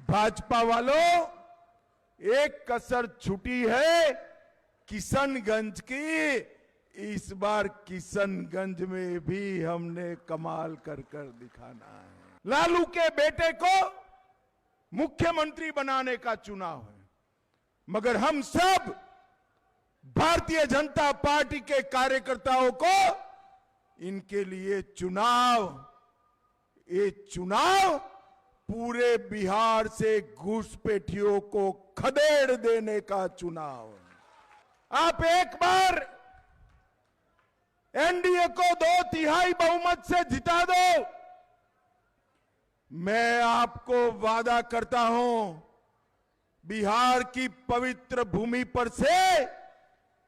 भाजपा वालों, एक कसर छूटी है किशनगंज की। इस बार किशनगंज में भी हमने कमाल कर दिखाना है। लालू के बेटे को मुख्यमंत्री बनाने का चुनाव है, मगर हम सब भारतीय जनता पार्टी के कार्यकर्ताओं को इनके लिए ये चुनाव पूरे बिहार से घुसपैठियों को खदेड़ देने का चुनाव है। आप एक बार एनडीए को 2/3 बहुमत से जिता दो, मैं आपको वादा करता हूं, बिहार की पवित्र भूमि पर से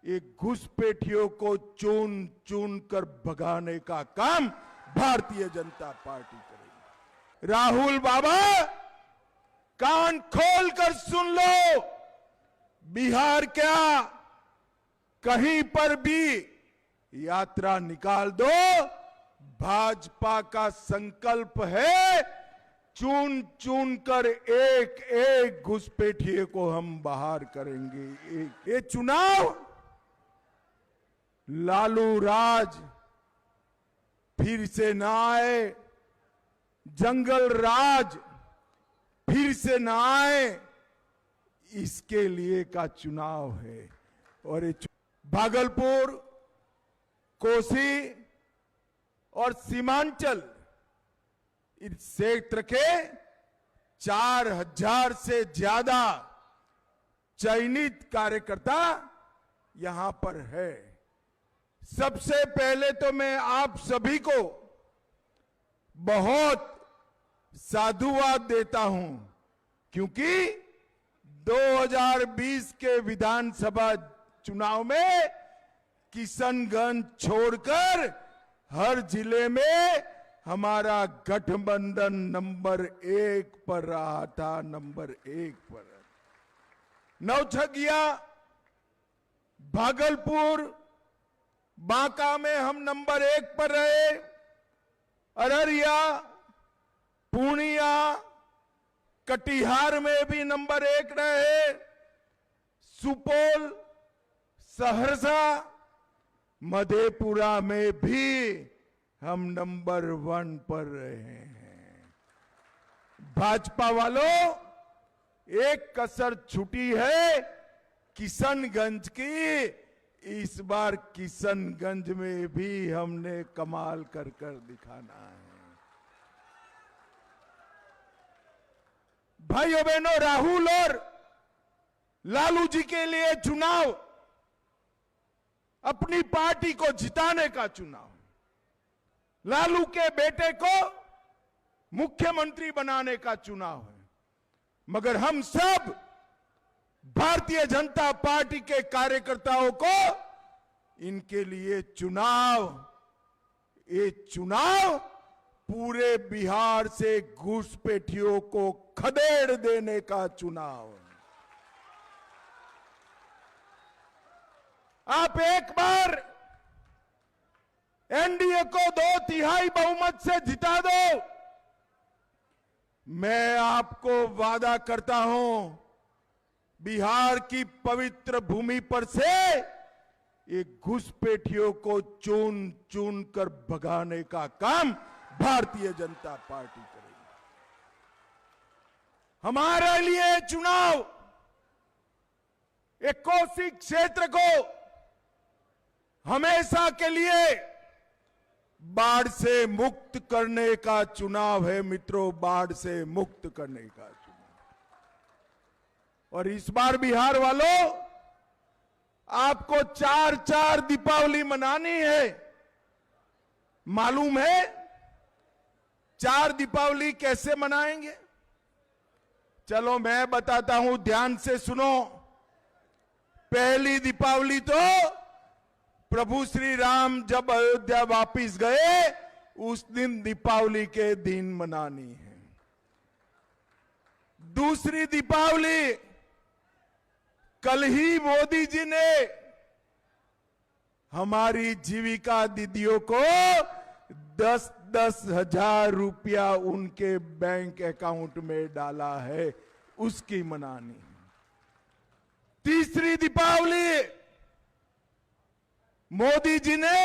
ये घुसपैठियों को चुन चुन कर भगाने का काम भारतीय जनता पार्टी करेगी। राहुल बाबा, कान खोल कर सुन लो, बिहार क्या, कहीं पर भी यात्रा निकाल दो, भाजपा का संकल्प है चुन चुन कर एक एक घुसपैठिए को हम बाहर करेंगे। ये चुनाव लालू राज फिर से ना आए, जंगल राज फिर से ना आए, इसके लिए का चुनाव है। और ये भागलपुर, कोसी और सीमांचल इस क्षेत्र के 4000 से ज्यादा चयनित कार्यकर्ता यहां पर है। सबसे पहले तो मैं आप सभी को बहुत साधुवाद देता हूं, क्योंकि 2020 के विधानसभा चुनाव में किशनगंज छोड़कर हर जिले में हमारा गठबंधन नंबर 1 पर रहा था, नंबर 1 पर। नौछगिया, भागलपुर, बांका में हम नंबर 1 पर रहे, अररिया, पूर्णिया, कटिहार में भी नंबर 1 रहे, सुपौल, सहरसा, मधेपुरा में भी हम नंबर 1 पर रहे हैं। भाजपा वालों, एक कसर छूटी है किशनगंज की। इस बार किशनगंज में भी हमने कमाल कर दिखाना है। भाइयों बहनों, राहुल और लालू जी के लिए चुनाव अपनी पार्टी को जिताने का चुनाव, लालू के बेटे को मुख्यमंत्री बनाने का चुनाव है, मगर हम सब भारतीय जनता पार्टी के कार्यकर्ताओं को इनके लिए ये चुनाव पूरे बिहार से घुसपैठियों को खदेड़ देने का चुनाव है। आप एक बार एनडीए को 2/3 बहुमत से जिता दो, मैं आपको वादा करता हूं, बिहार की पवित्र भूमि पर से ये घुसपैठियों को चुन चुन कर भगाने का काम भारतीय जनता पार्टी करेगी। हमारे लिए चुनाव एक कोसी क्षेत्र को हमेशा के लिए बाढ़ से मुक्त करने का चुनाव है मित्रों, बाढ़ से मुक्त करने का चुनाव। और इस बार बिहार वालों, आपको 4 दीपावली मनानी है। मालूम है 4 दीपावली कैसे मनाएंगे? चलो मैं बताता हूं, ध्यान से सुनो। पहली दीपावली तो प्रभु श्री राम जब अयोध्या वापिस गए उस दिन दीपावली के दिन मनानी है। दूसरी दीपावली कल ही मोदी जी ने हमारी जीविका दीदियों को 10 10,000 रुपया उनके बैंक अकाउंट में डाला है, उसकी मनानी। तीसरी दीपावली, मोदी जी ने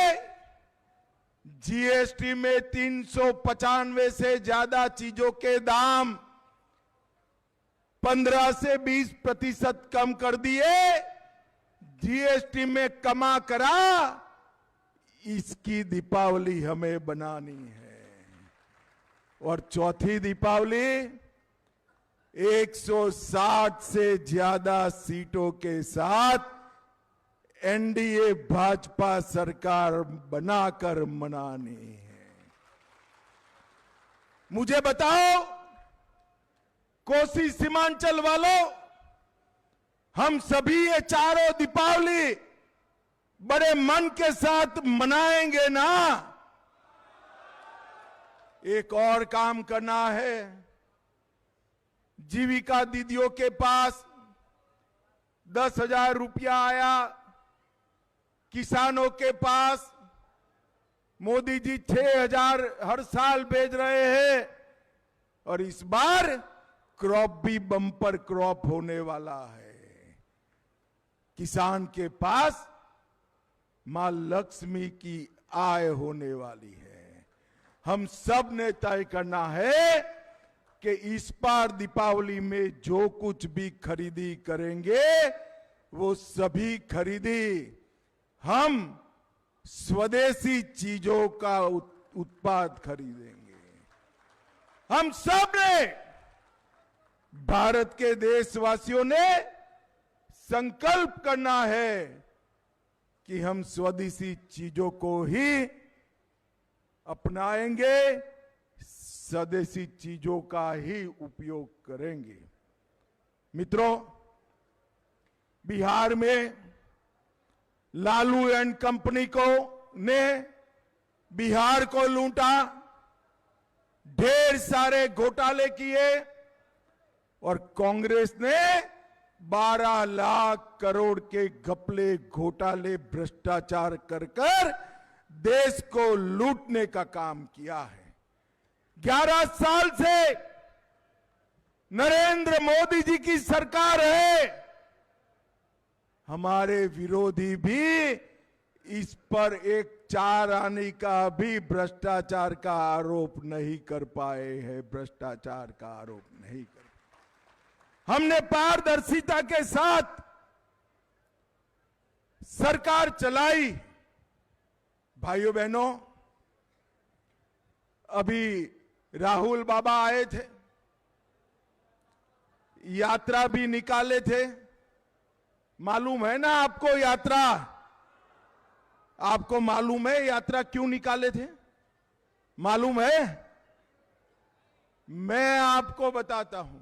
जीएसटी में 395 से ज्यादा चीजों के दाम 15 से 20% कम कर दिए। जीएसटी में कमा करा, इसकी दीपावली हमें बनानी है। और चौथी दीपावली, 160 से ज्यादा सीटों के साथ एनडीए भाजपा सरकार बनाकर मनानी है। मुझे बताओ कोसी सीमांचल वालों, हम सभी ये चारों दीपावली बड़े मन के साथ मनाएंगे ना? एक और काम करना है। जीविका दीदियों के पास 10,000 रुपया आया, किसानों के पास मोदी जी 6,000 हर साल भेज रहे हैं, और इस बार क्रॉप भी बम्पर क्रॉप होने वाला है। किसान के पास मां लक्ष्मी की आय होने वाली है। हम सब ने तय करना है कि इस बार दीपावली में जो कुछ भी खरीदी करेंगे, वो सभी खरीदी हम स्वदेशी चीजों का उत्पाद खरीदेंगे। हम सब ने, भारत के देशवासियों ने संकल्प करना है कि हम स्वदेशी चीजों को ही अपनाएंगे, स्वदेशी चीजों का ही उपयोग करेंगे। मित्रों, बिहार में लालू एंड कंपनी को ने बिहार को लूटा, ढेर सारे घोटाले किए, और कांग्रेस ने 12 लाख करोड़ के घपले, घोटाले, भ्रष्टाचार कर देश को लूटने का काम किया है। 11 साल से नरेंद्र मोदी जी की सरकार है। हमारे विरोधी भी इस पर एक 4 आने का भी भ्रष्टाचार का आरोप नहीं कर पाए हैं, भ्रष्टाचार का आरोप नहीं कर। हमने पारदर्शिता के साथ सरकार चलाई। भाइयों बहनों, अभी राहुल बाबा आए थे, यात्रा भी निकाले थे। मालूम है ना आपको यात्रा? आपको मालूम है यात्रा क्यों निकाले थे? मालूम है? मैं आपको बताता हूं।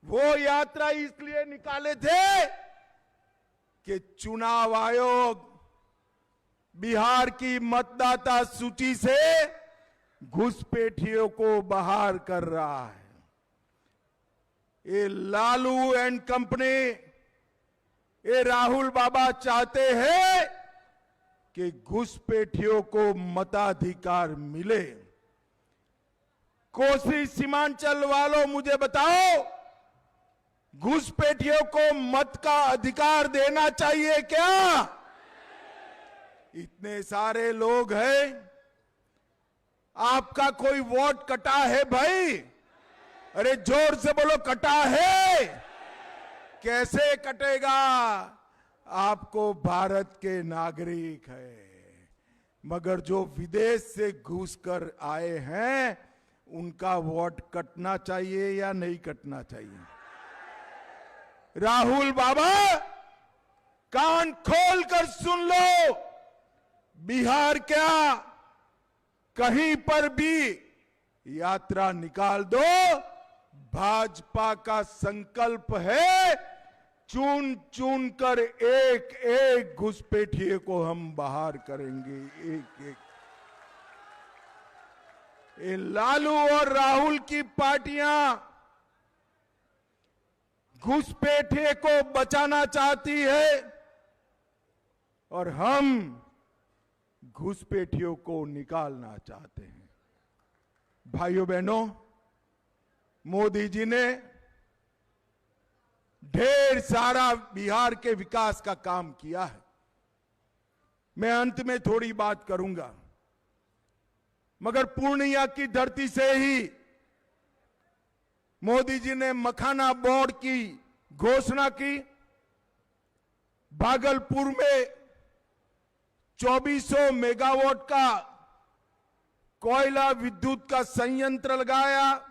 वो यात्रा इसलिए निकाले थे कि चुनाव आयोग बिहार की मतदाता सूची से घुसपैठियों को बाहर कर रहा है। ये लालू एंड कंपनी, ये राहुल बाबा चाहते हैं कि घुसपैठियों को मताधिकार मिले। कोसी सीमांचल वालों, मुझे बताओ, घुसपैठियों को मत का अधिकार देना चाहिए क्या? इतने सारे लोग हैं, आपका कोई वोट कटा है भाई? अरे जोर से बोलो, कटा है? कैसे कटेगा? आपको भारत के नागरिक है, मगर जो विदेश से घुस कर आए हैं, उनका वोट कटना चाहिए या नहीं कटना चाहिए? राहुल बाबा, कान खोल कर सुन लो। बिहार क्या, कहीं पर भी यात्रा निकाल दो, भाजपा का संकल्प है, चुन चुन कर एक एक घुसपैठिए को हम बाहर करेंगे, एक एक। ये लालू और राहुल की पार्टियां घुसपैठिए को बचाना चाहती है, और हम घुसपैठियों को निकालना चाहते हैं। भाइयों बहनों, मोदी जी ने ढेर सारा बिहार के विकास का काम किया है। मैं अंत में थोड़ी बात करूंगा, मगर पूर्णिया की धरती से ही मोदी जी ने मखाना बोर्ड की घोषणा की। भागलपुर में 2400 मेगावाट का कोयला विद्युत का संयंत्र लगाया।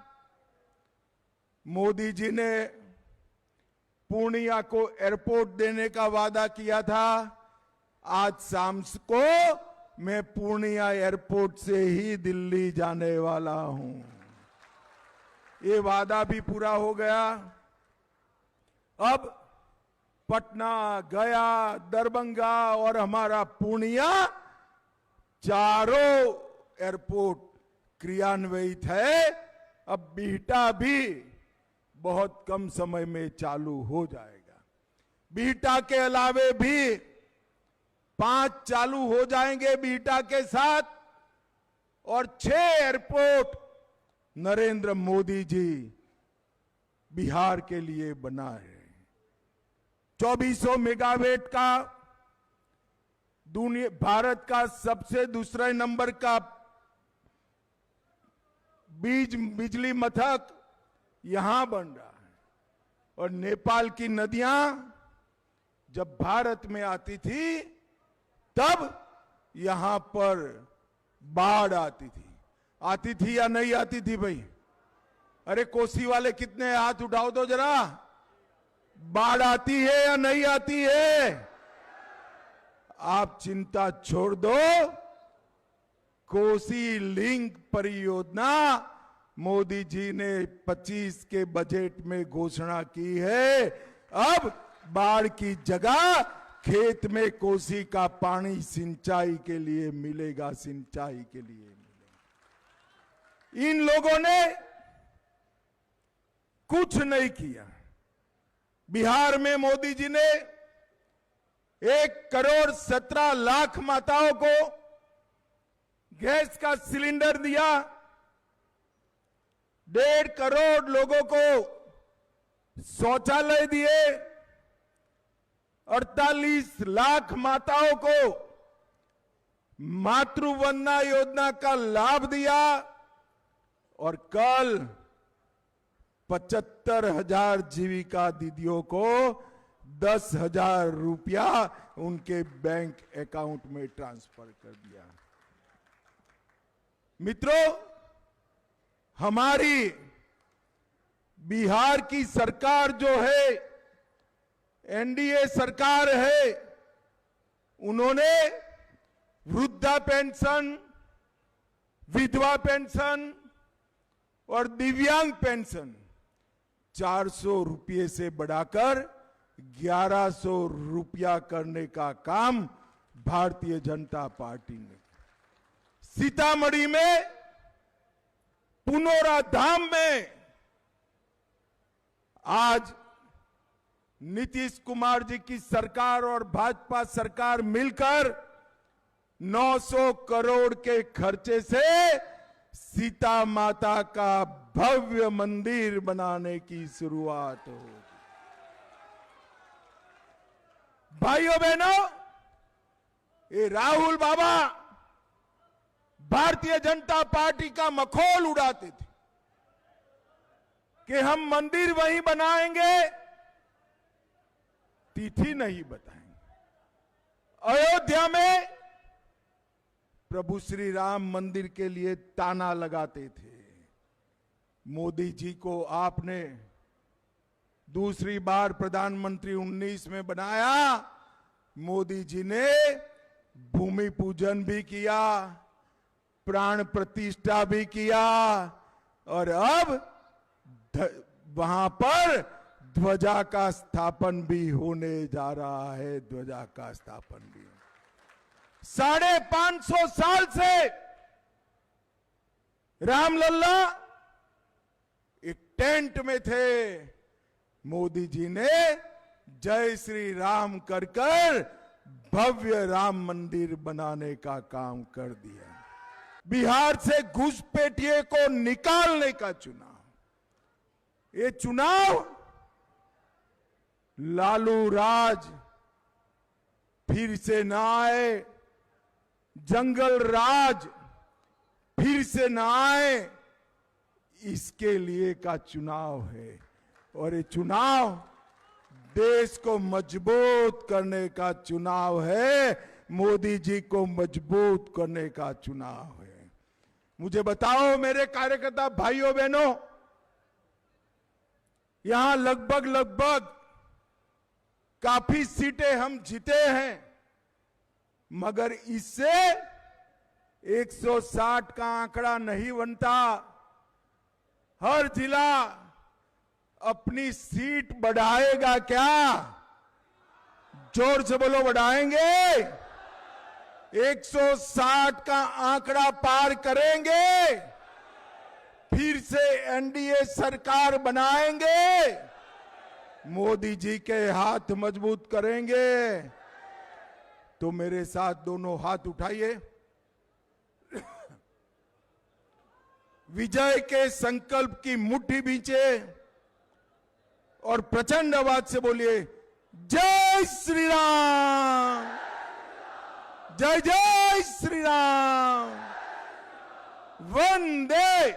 मोदी जी ने पूर्णिया को एयरपोर्ट देने का वादा किया था। आज शाम को मैं पूर्णिया एयरपोर्ट से ही दिल्ली जाने वाला हूं। ये वादा भी पूरा हो गया। अब पटना, गया, दरभंगा और हमारा पूर्णिया चारों एयरपोर्ट क्रियान्वित है। अब बिहटा भी बहुत कम समय में चालू हो जाएगा। बिहटा के अलावे भी 5 चालू हो जाएंगे बिहटा के साथ, और 6 एयरपोर्ट नरेंद्र मोदी जी बिहार के लिए बना है। 2400 मेगावाट का दुनिया भारत का सबसे दूसरे नंबर का बिजली मथक यहां बन रहा है। और नेपाल की नदियां जब भारत में आती थी तब यहां पर बाढ़ आती थी या नहीं आती थी भाई? अरे कोसी वाले कितने हाथ उठाओ तो जरा। बाढ़ आती है या नहीं आती है? आप चिंता छोड़ दो, कोसी लिंक परियोजना मोदी जी ने 25 के बजट में घोषणा की है। अब बाढ़ की जगह खेत में कोसी का पानी सिंचाई के लिए मिलेगा, सिंचाई के लिए मिलेगा। इन लोगों ने कुछ नहीं किया। बिहार में मोदी जी ने 1,17,00,000 माताओं को गैस का सिलेंडर दिया। 1.5 करोड़ लोगों को शौचालय दिए। 48 लाख माताओं को मातृवंदना योजना का लाभ दिया। और कल 75,000 जीविका दीदियों को 10,000 रुपया उनके बैंक अकाउंट में ट्रांसफर कर दिया। मित्रों, हमारी बिहार की सरकार जो है, एनडीए सरकार है, उन्होंने वृद्धा पेंशन, विधवा पेंशन और दिव्यांग पेंशन 400 रुपये से बढ़ाकर 1100 रुपया करने का काम भारतीय जनता पार्टी ने। सीतामढ़ी में पुनौरा धाम में आज नीतीश कुमार जी की सरकार और भाजपा सरकार मिलकर 900 करोड़ के खर्चे से सीता माता का भव्य मंदिर बनाने की शुरुआत होगी। भाइयों बहनों, ये राहुल बाबा भारतीय जनता पार्टी का मखौल उड़ाते थे कि हम मंदिर वहीं बनाएंगे, तिथि नहीं बताएंगे। अयोध्या में प्रभु श्री राम मंदिर के लिए ताना लगाते थे। मोदी जी को आपने दूसरी बार प्रधानमंत्री 19 में बनाया। मोदी जी ने भूमि पूजन भी किया, प्राण प्रतिष्ठा भी किया, और अब वहां पर ध्वजा का स्थापन भी होने जा रहा है। ध्वजा का स्थापन भी 550 साल से रामलल्ला एक टेंट में थे। मोदी जी ने जय श्री राम कर भव्य राम मंदिर बनाने का काम कर दिया। बिहार से घुसपैठिए को निकालने का चुनाव, ये चुनाव लालू राज फिर से ना आए, जंगल राज फिर से ना आए, इसके लिए का चुनाव है। और ये चुनाव देश को मजबूत करने का चुनाव है, मोदी जी को मजबूत करने का चुनाव है। मुझे बताओ मेरे कार्यकर्ता भाइयों बहनों, यहां लगभग काफी सीटें हम जीते हैं, मगर इससे 160 का आंकड़ा नहीं बनता। हर जिला अपनी सीट बढ़ाएगा क्या? जोर से बोलो, बढ़ाएंगे? 160 का आंकड़ा पार करेंगे, फिर से एनडीए सरकार बनाएंगे, मोदी जी के हाथ मजबूत करेंगे। तो मेरे साथ दोनों हाथ उठाइए, विजय के संकल्प की मुट्ठी बींचे और प्रचंड आवाज से बोलिए, जय श्री राम, जय जय श्री राम, वंदे